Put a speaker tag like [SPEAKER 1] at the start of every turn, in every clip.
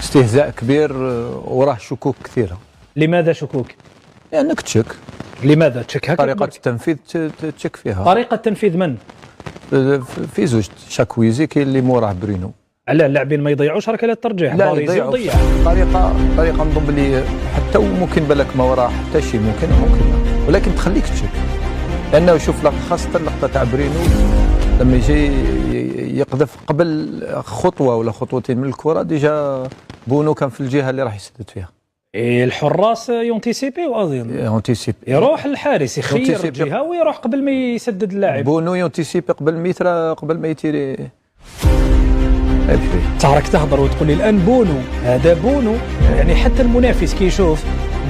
[SPEAKER 1] استهزاء كبير وراه شكوك كثيره.
[SPEAKER 2] لماذا شكوك؟
[SPEAKER 1] لانك تشك.
[SPEAKER 2] لماذا تشك؟
[SPEAKER 1] طريقه التنفيذ تشك فيها.
[SPEAKER 2] طريقه تنفيذ من؟
[SPEAKER 1] في زوج شاكويزي كاين اللي موراه برينو.
[SPEAKER 2] علاه اللاعبين ما يضيعوش ركله الترجيح؟
[SPEAKER 1] لا يضيع طريقه نظن بلي حتى وممكن بالك ما وراه حتى شيء ممكن لا. ولكن تخليك تشك، لانه شوف خاصه اللقطه تاع برينو لما يجي يقذف قبل خطوه ولا خطوتين من الكره ديجا بونو كان في الجهه اللي راح يسدد فيها.
[SPEAKER 2] الحراس يونتيسيبي
[SPEAKER 1] يونتيسيبي
[SPEAKER 2] يروح الحارس يخير الجهه ويروح قبل ما يسدد اللاعب.
[SPEAKER 1] بونو يونتيسيبي قبل ما يتيري.
[SPEAKER 2] تعرك تهضر وتقول لي الان بونو، هذا بونو يعني حتى المنافس كيشوف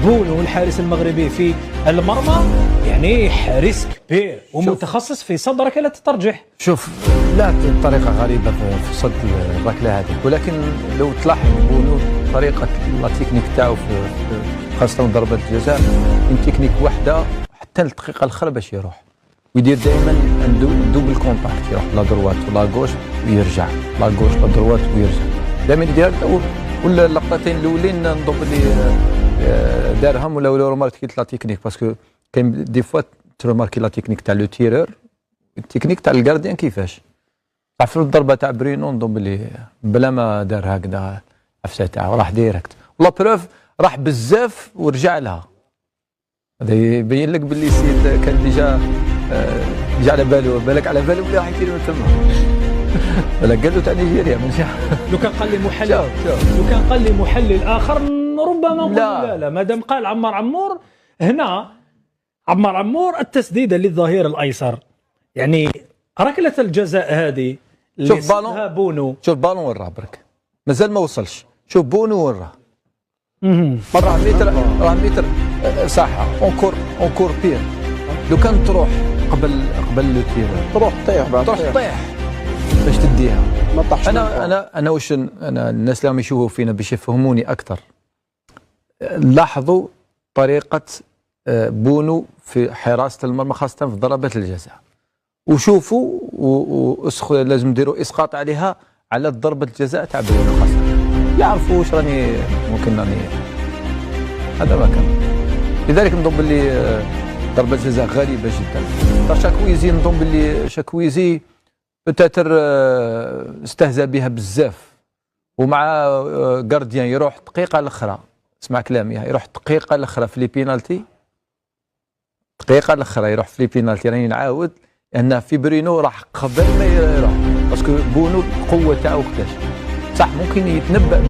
[SPEAKER 2] بونو الحارس المغربي في المرمى يعني حارس كبير ومتخصص في صد ركله الترجيح.
[SPEAKER 1] شوف لا طريقه غريبه في صد الركله هذه، ولكن لو تلاحظ بونو طريقه لا تكنيك تاعو خاصه ضربه الجزاء من تكنيك واحده حتى الدقيقه الاخرى باش يروح، ويدير دائما عنده دوبل كونتاكت، يروح لا دروات ولا غوش ويرجع، لا غوش لا دروات ويرجع، دائما يدير هكذا. ولا اللقطتين الاولين نظن اللي دارهم ولا روماركي لا تكنيك، باسكو كاين دي فوا تروماركي لا تكنيك تاع لو تيرور، التكنيك تاع الكارديان كيفاش تعرف الضربه تاع برينو نظن بلي بلا ما دار هكذا عفسه تاعو راح ديريكت، ولا بروف راح بزاف ورجع لها. هذا يبين لك باللي السيد كان ديجا على بالو، بالك على بالو بلي راح يدير من تما. بالك قال له تاع نيجيريا ماشي.
[SPEAKER 2] لو كان قال لي محلل لو كان قال لي محلل اخر ربما نقول لا ما دام قال عمار عمور هنا، عمار عمور التسديده للظهير الايسر يعني ركله الجزاء هذه اللي سدها بونو.
[SPEAKER 1] شوف بالون وراه برك مازال ما وصلش، شوف بونو وراه راه متر ساحه اونكور بير. لو كان تروح قبل لو تير
[SPEAKER 3] تروح تطيح
[SPEAKER 1] باش تديها.
[SPEAKER 3] ما طاحش.
[SPEAKER 1] انا واش الناس اللي راهم يشوفوا فينا باش يفهموني اكثر، لاحظوا طريقه بونو في حراسه المرمى خاصه في ضربات الجزاء، وشوفوا لازم نديروا اسقاط عليها على ضربه الجزاء تاع برينو خاصه، يعرفوا واش ممكن هذا ما كان. لذلك نظن باللي ضربه جزاء غريبه جدا. شاكويزي نظن باللي شاكويزي بتاتر استهزأ بها بزاف، ومع غارديان يروح دقيقه الاخرى، اسمع كلامي، يروح دقيقه الاخرى في لي بينالتي، دقيقه الاخرى يروح في لي بينالتي. راني نعاود ان في برينو راح قبل ما يروح، باسكو بونو القوه تاعو كيفاش صح ممكن يتنبأ